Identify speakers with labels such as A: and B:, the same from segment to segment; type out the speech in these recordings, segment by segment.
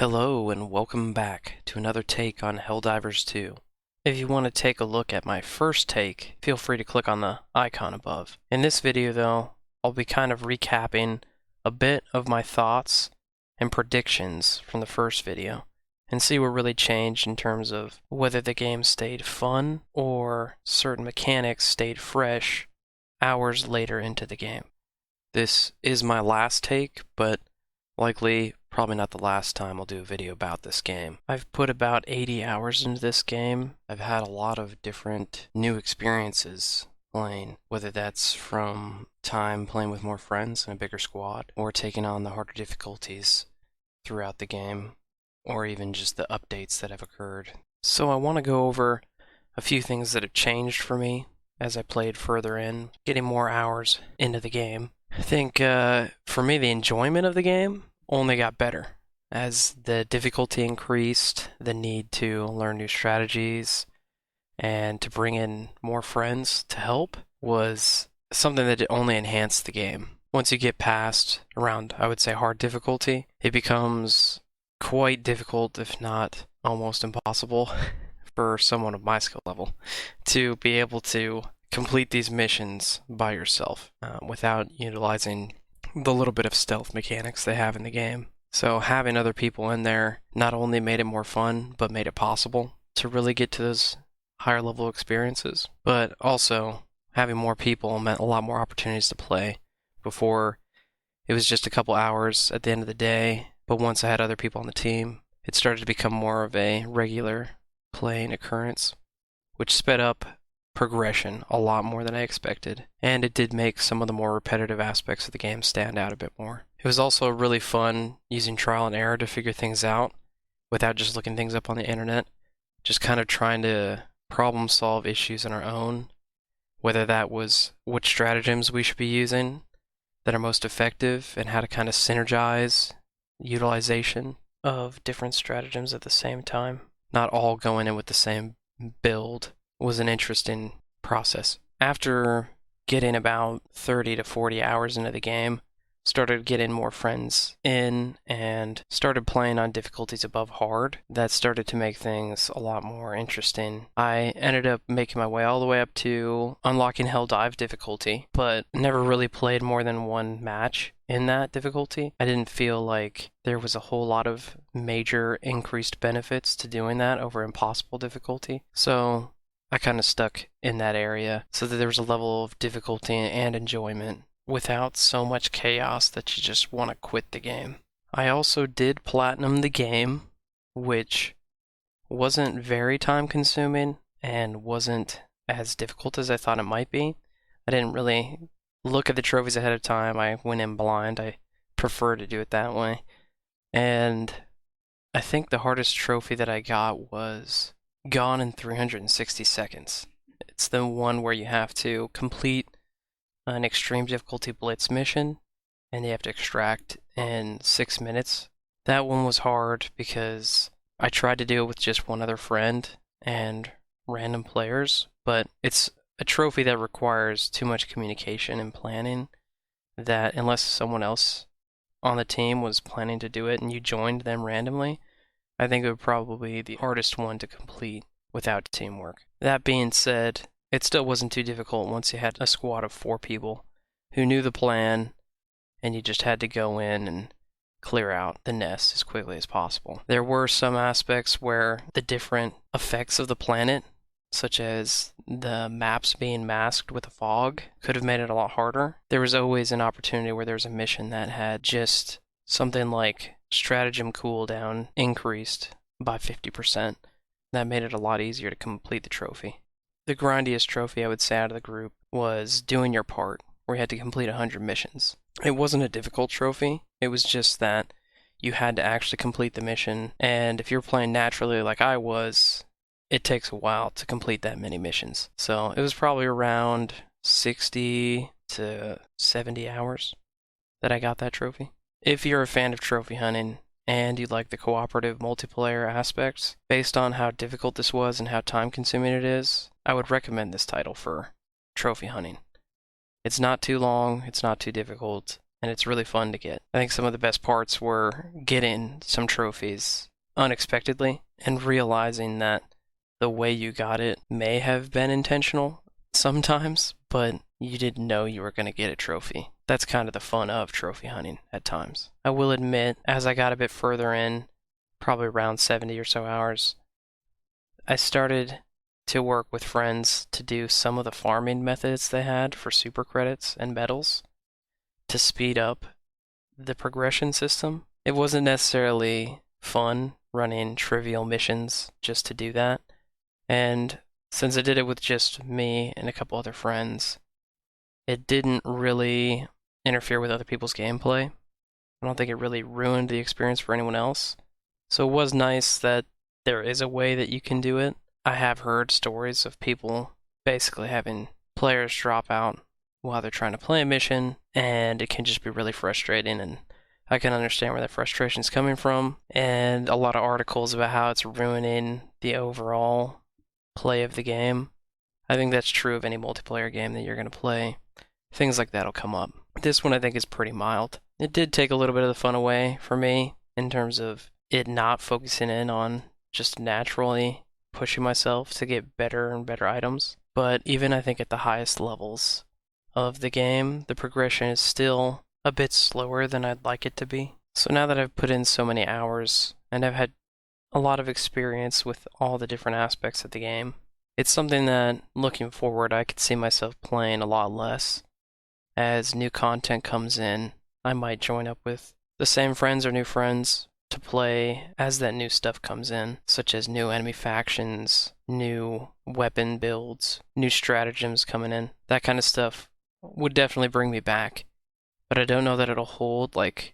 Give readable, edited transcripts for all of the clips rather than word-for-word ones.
A: Hello and welcome back to another take on Helldivers 2. If you want to take a look at my first take, feel free to click on the icon above. In this video though, I'll be kind of recapping a bit of my thoughts and predictions from the first video, and see what really changed in terms of whether the game stayed fun or certain mechanics stayed fresh hours later into the game. This is my last take, but likely probably not the last time I'll do a video about this game. I've put about 80 hours into this game. I've had a lot of different new experiences playing, whether that's from time playing with more friends and a bigger squad, or taking on the harder difficulties throughout the game, or even just the updates that have occurred. So I want to go over a few things that have changed for me as I played further in, getting more hours into the game. I think for me, the enjoyment of the game only got better. As the difficulty increased, the need to learn new strategies and to bring in more friends to help was something that only enhanced the game. Once you get past around, I would say, hard difficulty, it becomes quite difficult, if not almost impossible, for someone of my skill level to be able to complete these missions by yourself without utilizing the little bit of stealth mechanics they have in the game. So having other people in there not only made it more fun, but made it possible to really get to those higher level experiences. But also having more people meant a lot more opportunities to play. Before, it was just a couple hours at the end of the day, but once I had other people on the team, it started to become more of a regular playing occurrence, which sped up progression a lot more than I expected, and it did make some of the more repetitive aspects of the game stand out a bit more. It was also really fun using trial and error to figure things out without just looking things up on the internet, just kind of trying to problem solve issues on our own, whether that was what stratagems we should be using that are most effective and how to kind of synergize utilization of different stratagems at the same time. Not all going in with the same build was an interesting process. After getting about 30 to 40 hours into the game, started getting more friends in and started playing on difficulties above hard. That started to make things a lot more interesting. I ended up making my way all the way up to unlocking Hell Dive difficulty, but never really played more than one match in that difficulty. I didn't feel like there was a whole lot of major increased benefits to doing that over impossible difficulty. So I kind of stuck in that area so that there was a level of difficulty and enjoyment without so much chaos that you just want to quit the game. I also did platinum the game, which wasn't very time consuming and wasn't as difficult as I thought it might be. I didn't really look at the trophies ahead of time. I went in blind. I prefer to do it that way. And I think the hardest trophy that I got was Gone in 360 seconds. It's the one where you have to complete an extreme difficulty blitz mission and you have to extract in 6 minutes. That one was hard because I tried to do it with just one other friend and random players, but it's a trophy that requires too much communication and planning that unless someone else on the team was planning to do it and you joined them randomly, I think it would probably be the hardest one to complete without teamwork. That being said, it still wasn't too difficult once you had a squad of 4 people who knew the plan and you just had to go in and clear out the nest as quickly as possible. There were some aspects where the different effects of the planet, such as the maps being masked with a fog, could have made it a lot harder. There was always an opportunity where there was a mission that had just something like stratagem cooldown increased by 50%. That made it a lot easier to complete the trophy. The grindiest trophy I would say out of the group was Doing Your Part, where you had to complete 100 missions. It wasn't a difficult trophy, it was just that you had to actually complete the mission, and if you're playing naturally like I was, it takes a while to complete that many missions. So it was probably around 60 to 70 hours that I got that trophy. If you're a fan of trophy hunting and you like the cooperative multiplayer aspects, based on how difficult this was and how time consuming it is, I would recommend this title for trophy hunting. It's not too long, it's not too difficult, and it's really fun to get. I think some of the best parts were getting some trophies unexpectedly and realizing that the way you got it may have been intentional sometimes, but you didn't know you were going to get a trophy. That's kind of the fun of trophy hunting at times. I will admit, as I got a bit further in, probably around 70 or so hours, I started to work with friends to do some of the farming methods they had for super credits and medals to speed up the progression system. It wasn't necessarily fun running trivial missions just to do that. And since I did it with just me and a couple other friends, it didn't really interfere with other people's gameplay. I don't think it really ruined the experience for anyone else. So it was nice that there is a way that you can do it. I have heard stories of people basically having players drop out while they're trying to play a mission, and it can just be really frustrating, and I can understand where that frustration is coming from, and a lot of articles about how it's ruining the overall play of the game. I think that's true of any multiplayer game that you're going to play. Things like that will come up. This one I think is pretty mild. It did take a little bit of the fun away for me in terms of it not focusing in on just naturally pushing myself to get better and better items. But even I think at the highest levels of the game, the progression is still a bit slower than I'd like it to be. So now that I've put in so many hours and I've had a lot of experience with all the different aspects of the game, it's something that, looking forward, I could see myself playing a lot less. As new content comes in, I might join up with the same friends or new friends to play as that new stuff comes in, such as new enemy factions, new weapon builds, new stratagems coming in. That kind of stuff would definitely bring me back, but I don't know that it'll hold like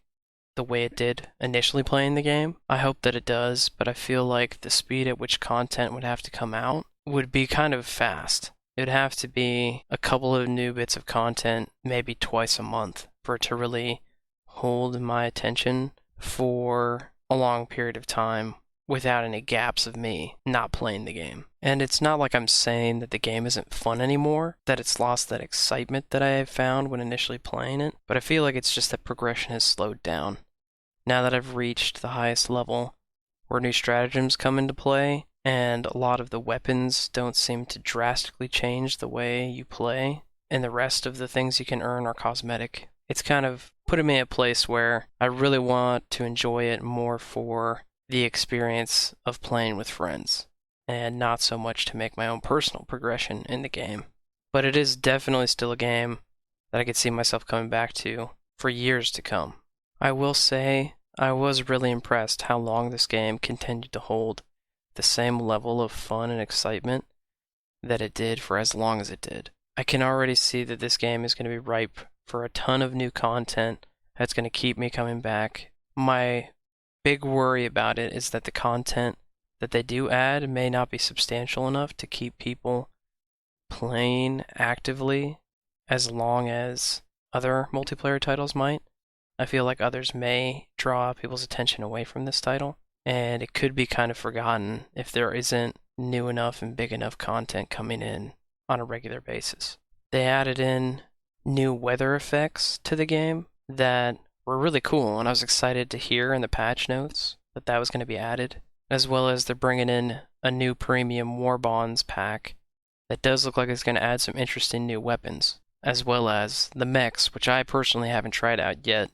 A: the way it did initially playing the game. I hope that it does, but I feel like the speed at which content would have to come out would be kind of fast. It would have to be a couple of new bits of content, maybe twice a month, for it to really hold my attention for a long period of time without any gaps of me not playing the game. And it's not like I'm saying that the game isn't fun anymore, that it's lost that excitement that I found when initially playing it, but I feel like it's just that progression has slowed down. Now that I've reached the highest level where new stratagems come into play, and a lot of the weapons don't seem to drastically change the way you play, and the rest of the things you can earn are cosmetic. It's kind of putting me in a place where I really want to enjoy it more for the experience of playing with friends, and not so much to make my own personal progression in the game. But it is definitely still a game that I could see myself coming back to for years to come. I will say I was really impressed how long this game continued to hold the same level of fun and excitement that it did for as long as it did. I can already see that this game is going to be ripe for a ton of new content that's going to keep me coming back. My big worry about it is that the content that they do add may not be substantial enough to keep people playing actively as long as other multiplayer titles might. I feel like others may draw people's attention away from this title, and it could be kind of forgotten if there isn't new enough and big enough content coming in on a regular basis. They added in new weather effects to the game that were really cool, and I was excited to hear in the patch notes that that was going to be added, as well as they're bringing in a new premium War Bonds pack that does look like it's going to add some interesting new weapons, as well as the mechs, which I personally haven't tried out yet.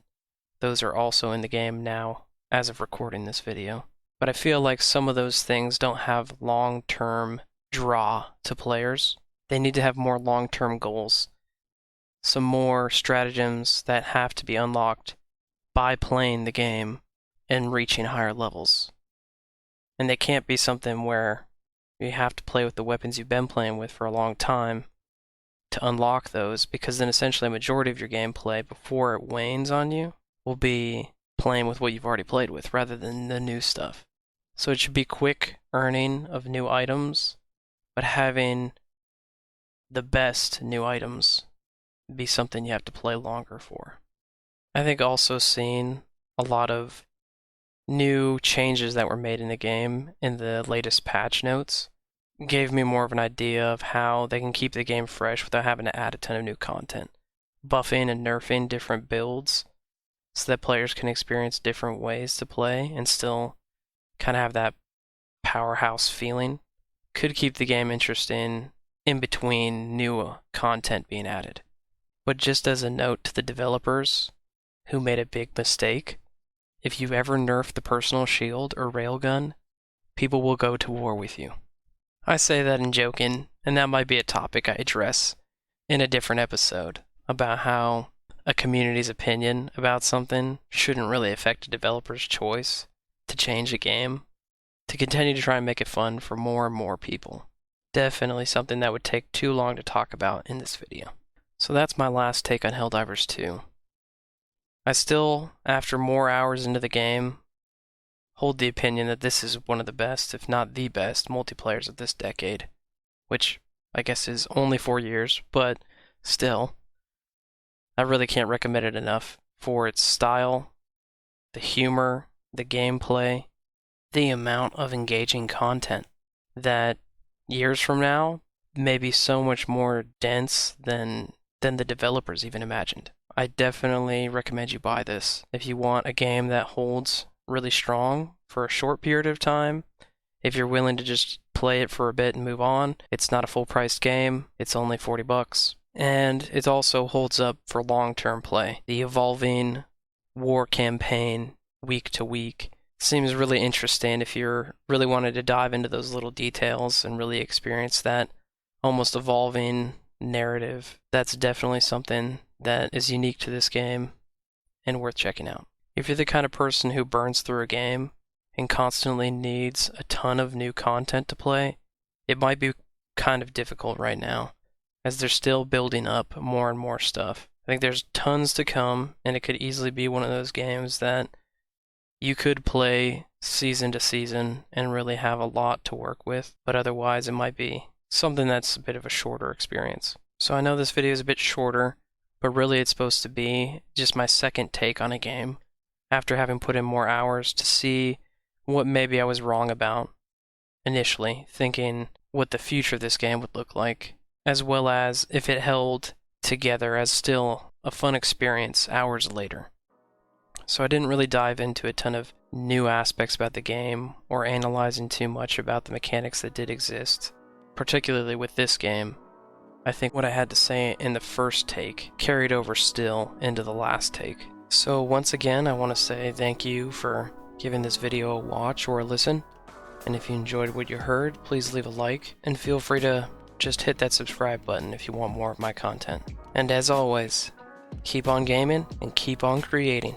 A: Those are also in the game now, as of recording this video. But I feel like some of those things don't have long-term draw to players. They need to have more long-term goals. Some more stratagems that have to be unlocked by playing the game and reaching higher levels. And they can't be something where you have to play with the weapons you've been playing with for a long time to unlock those, because then essentially a majority of your gameplay before it wanes on you will be playing with what you've already played with rather than the new stuff. So it should be quick earning of new items, but having the best new items be something you have to play longer for. I think also seeing a lot of new changes that were made in the game in the latest patch notes gave me more of an idea of how they can keep the game fresh without having to add a ton of new content. buffing and nerfing different builds so that players can experience different ways to play and still kind of have that powerhouse feeling could keep the game interesting in between new content being added. But just as a note to the developers who made a big mistake, if you ever nerf the personal shield or railgun, people will go to war with you. I say that in joking, and that might be a topic I address in a different episode about how a community's opinion about something shouldn't really affect a developer's choice to change a game, to continue to try and make it fun for more and more people. Definitely something that would take too long to talk about in this video. So that's my last take on Helldivers 2. I still, after more hours into the game, hold the opinion that this is one of the best, if not the best, multiplayers of this decade, which I guess is only 4 years, but still, I really can't recommend it enough for its style, the humor, the gameplay, the amount of engaging content that years from now may be so much more dense than the developers even imagined. I definitely recommend you buy this if you want a game that holds really strong for a short period of time. If you're willing to just play it for a bit and move on, it's not a full-priced game. It's only $40. And it also holds up for long-term play. The evolving war campaign week to week seems really interesting if you're really wanted to dive into those little details and really experience that almost evolving narrative. That's definitely something that is unique to this game and worth checking out. If you're the kind of person who burns through a game and constantly needs a ton of new content to play, it might be kind of difficult right now, as they're still building up more and more stuff. I think there's tons to come, and it could easily be one of those games that you could play season to season and really have a lot to work with, but otherwise it might be something that's a bit of a shorter experience. So I know this video is a bit shorter, but really it's supposed to be just my second take on a game after having put in more hours to see what maybe I was wrong about initially, thinking what the future of this game would look like, as well as if it held together as still a fun experience hours later. So I didn't really dive into a ton of new aspects about the game or analyzing too much about the mechanics that did exist, particularly with this game. I think what I had to say in the first take carried over still into the last take. So once again, I want to say thank you for giving this video a watch or a listen. And if you enjoyed what you heard, please leave a like and feel free to just hit that subscribe button if you want more of my content. And as always, keep on gaming and keep on creating.